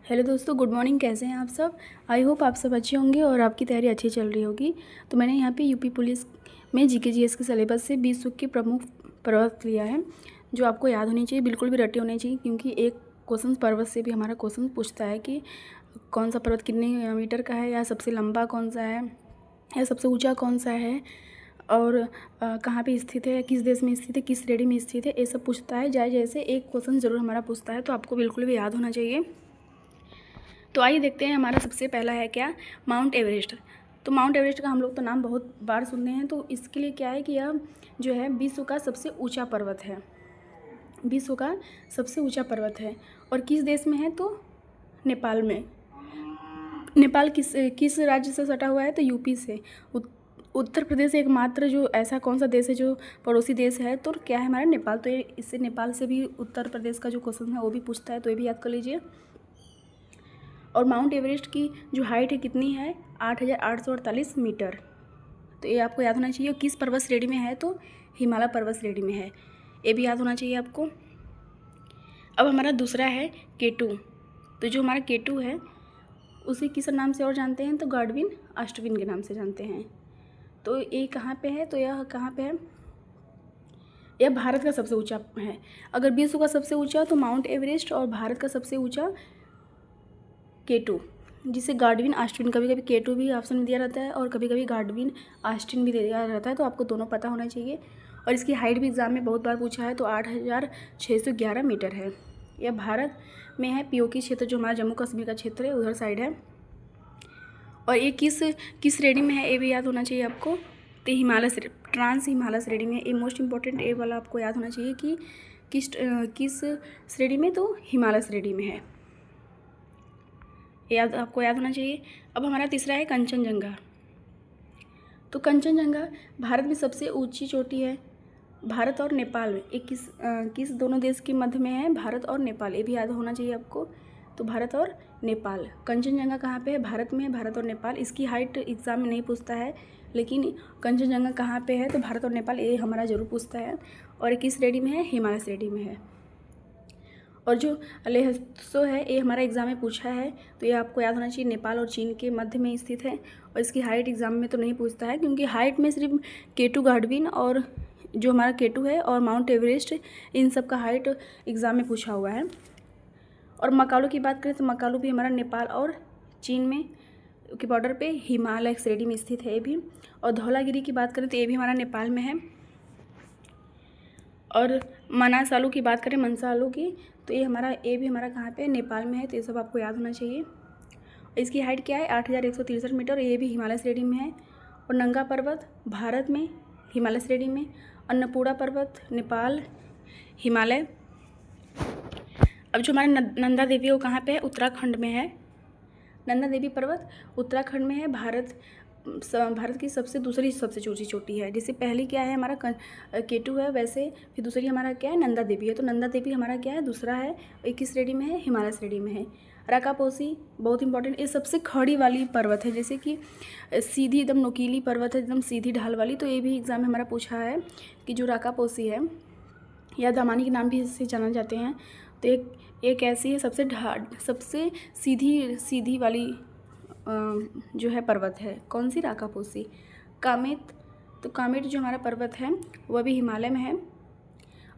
Hello दोस्तों, good morning. कैसे हैं आप सब? आई होप आप सब अच्छे होंगे और आपकी तैयारी अच्छी चल रही होगी। तो मैंने यहाँ पे यूपी पुलिस में जीके जीएस के सिलेबस से 20 सूक्त के प्रमुख पर्वत लिया है जो आपको याद होनी चाहिए, बिल्कुल भी रटे होने चाहिए, क्योंकि एक क्वेश्चन पर्वत से भी हमारा क्वेश्चन पूछता है कि कौन सा पर्वत कितने मीटर का है, या सबसे लंबा कौन सा है, या सबसे ऊँचा कौन सा है, और कहाँ पे स्थित है, किस देश में स्थित है, किस श्रेणी में स्थित है, ये सब पूछता है। जैसे एक क्वेश्चन ज़रूर हमारा पूछता है, तो आपको बिल्कुल भी याद होना चाहिए। तो आइए देखते हैं, हमारा सबसे पहला है क्या, माउंट एवरेस्ट। तो माउंट एवरेस्ट का हम लोग तो नाम बहुत बार सुनते हैं। तो इसके लिए क्या है कि यह जो है विश्व का सबसे ऊंचा पर्वत है, विश्व का सबसे ऊंचा पर्वत है। और किस देश में है? तो नेपाल में। नेपाल किस राज्य से सटा हुआ है? तो यूपी से। उत्तर प्रदेश एकमात्र जो ऐसा कौन सा देश है जो पड़ोसी देश है? तो क्या है हमारा? नेपाल। तो इससे नेपाल से भी उत्तर प्रदेश का जो क्वेश्चन है वो भी पूछता है, तो ये भी याद कर लीजिए। और माउंट एवरेस्ट की जो हाइट है कितनी है? 8,848 मीटर। तो ये आपको याद होना चाहिए। किस पर्वत श्रेणी में है? तो हिमालय पर्वत श्रेणी में है, ये भी याद होना चाहिए आपको। अब हमारा दूसरा है केटू। तो जो हमारा केटू है उसे किस नाम से और जानते हैं? तो गाडविन आस्टविन के नाम से जानते हैं। तो ये कहाँ पे है? तो यह कहाँ पे है? यह भारत का सबसे ऊंचा है। अगर विश्व का सबसे ऊंचा तो माउंट एवरेस्ट, और भारत का सबसे ऊंचा केटू, जिसे गाडविन आस्टिन, कभी कभी केटू भी ऑप्शन में दिया रहता है और कभी कभी गाडविन आस्टिन भी दिया रहता है। तो आपको दोनों पता होना चाहिए। और इसकी हाइट भी एग्जाम में बहुत बार पूछा है, तो 8,611 मीटर है। यह भारत में है, पीओके क्षेत्र, जो हमारा जम्मू कश्मीर का क्षेत्र है, उधर साइड है। और ये किस श्रेणी में है? ये भी याद होना चाहिए आपको। तो हिमालय ट्रांस हिमालय श्रेणी में। ये मोस्ट इंपॉर्टेंट, ये वाला आपको याद होना चाहिए कि किस श्रेणी में? तो हिमालय श्रेणी में है, आपको याद होना चाहिए। अब हमारा तीसरा है कंचनजंगा। तो कंचनजंगा भारत में सबसे ऊंची चोटी है। भारत और नेपाल में एक किस दोनों देश के मध्य में है? भारत और नेपाल, ये भी याद होना चाहिए आपको। तो भारत और नेपाल। कंचनजंगा कहाँ पे है? भारत में है, भारत और नेपाल। इसकी हाइट एग्जाम में नहीं पूछता है, लेकिन कंचनजंगा कहाँ पे है? तो भारत और नेपाल, ये हमारा जरूर पूछता है। और किस श्रेणी में है? हिमालय श्रेणी में है। और जो लेहसो है, ये हमारा एग्जाम में पूछा है, तो ये आपको याद होना चाहिए। नेपाल और चीन के मध्य में स्थित है। और इसकी हाइट एग्जाम में तो नहीं पूछता है, क्योंकि हाइट में सिर्फ केटू गाडविन और जो हमारा केटू है और माउंट एवरेस्ट, इन सब का हाइट एग्ज़ाम में पूछा हुआ है। और मकालू की बात करें तो मकालू भी हमारा नेपाल और चीन में के बॉर्डर पे हिमालय श्रेणी में स्थित है ये भी। और धौलागिरी की बात करें तो ये भी हमारा नेपाल में है। और मनासालू की बात करें, मनसालू की, तो ये भी हमारा कहाँ पे? नेपाल में है। तो ये सब आपको याद होना चाहिए। इसकी हाइट क्या है? 8,163 मीटर। ये भी हिमालय श्रेणी में है। और नंगा पर्वत भारत में, हिमालय श्रेणी में। अन्नपूर्णा पर्वत नेपाल, हिमालय। अब जो हमारा नंदा देवी है वो कहाँ पे है? उत्तराखंड में है। नंदा देवी पर्वत उत्तराखंड में है। भारत की दूसरी सबसे ऊंची चोटी है। जैसे पहली क्या है हमारा केटू है, वैसे फिर दूसरी हमारा क्या है? नंदा देवी है। तो नंदा देवी हमारा क्या है? दूसरा है। एक किस श्रेणी में है? हिमालय श्रेणी में है। राकापोसी बहुत इंपॉर्टेंट, ये सबसे खड़ी वाली पर्वत है, जैसे कि सीधी एकदम नुकीली पर्वत है, एकदम सीधी ढाल वाली। तो ये भी एग्जाम में हमारा पूछा है कि जो राकापोसी है, या दामानी के नाम भी इससे जाना जाते हैं। तो एक ऐसी है सबसे सीधी वाली जो है पर्वत है। कौन सी? राकापोसी। कामेट। तो कामेट जो हमारा पर्वत है वह भी हिमालय में है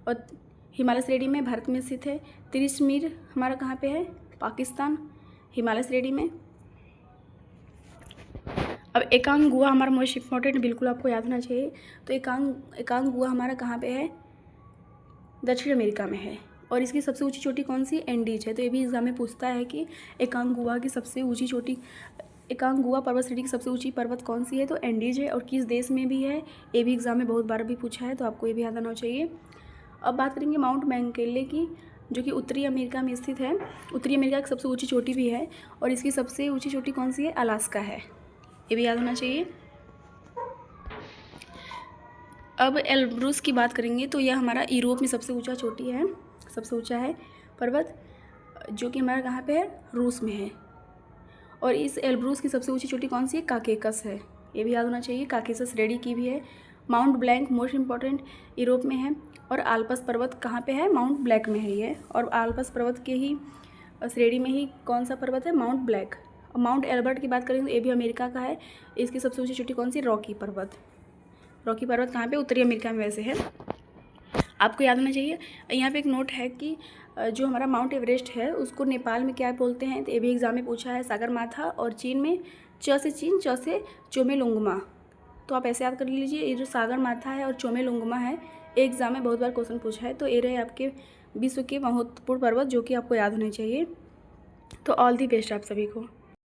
और हिमालय श्रेणी में भारत में स्थित है। तिरिशमीर हमारा कहाँ पे है? पाकिस्तान, हिमालय श्रेणी में। अब एकांग गुहा हमारा मोस्ट इंपॉर्टेंट, बिल्कुल आपको याद होना चाहिए। तो एकांग गुहा हमारा कहाँ पे है? दक्षिण अमेरिका में है। और इसकी सबसे ऊंची चोटी कौन सी? एंडीज है। तो ये भी एग्जाम में पूछता है कि एकांग गुहा की सबसे ऊंची चोटी, एकांग गुहा पर्वत श्रेणी की सबसे ऊंची पर्वत कौन सी है? तो एंडीज है। और किस देश में भी है? ये भी एग्जाम में बहुत बार भी पूछा है, तो आपको ये भी याद आना चाहिए। अब बात करेंगे माउंट मैककिनले की, जो कि उत्तरी अमेरिका में स्थित है। उत्तरी अमेरिका की सबसे ऊंची चोटी भी है। और इसकी सबसे ऊंची चोटी कौन सी है? अलास्का है, ये भी याद होना चाहिए। अब एल्ब्रूस की बात करेंगे, तो यह हमारा यूरोप में सबसे ऊंचा चोटी है, सबसे ऊंचा है पर्वत, जो कि हमारा कहाँ पे है? रूस में है। और इस एल्ब्रूस की सबसे ऊंची चोटी कौन सी है? काकेकस है, ये भी याद होना चाहिए। काकेकस श्रेणी की भी है। Mount blank most important, Europe में है। और आल्पस पर्वत कहाँ पे है? माउंट ब्लैंक में है ये। और आल्पस पर्वत के ही श्रेणी में ही कौन सा पर्वत है? Mount black. और माउंट एल्बर्ट की बात करें तो ये भी अमेरिका का है। इसकी सबसे ऊंची चोटी कौन सी? रॉकी पर्वत। रॉकी पर्वत कहाँ पे? उत्तरी अमेरिका में वैसे है, आपको याद होना चाहिए। यहाँ पे एक नोट है कि जो हमारा माउंट एवरेस्ट है उसको नेपाल में क्या बोलते हैं? तो ये भी एग्जाम में पूछा है, सागरमाथा। और चीन में च से चीन, च से चोमेलुंगमा। तो आप ऐसे याद कर लीजिए, ये जो सागरमाथा है और चोमेलुंगमा है, एग्जाम में बहुत बार क्वेश्चन पूछा है। तो ये रहे आपके विश्व के महत्वपूर्ण पर्वत जो कि आपको याद होने चाहिए। तो ऑल दी बेस्ट आप सभी को।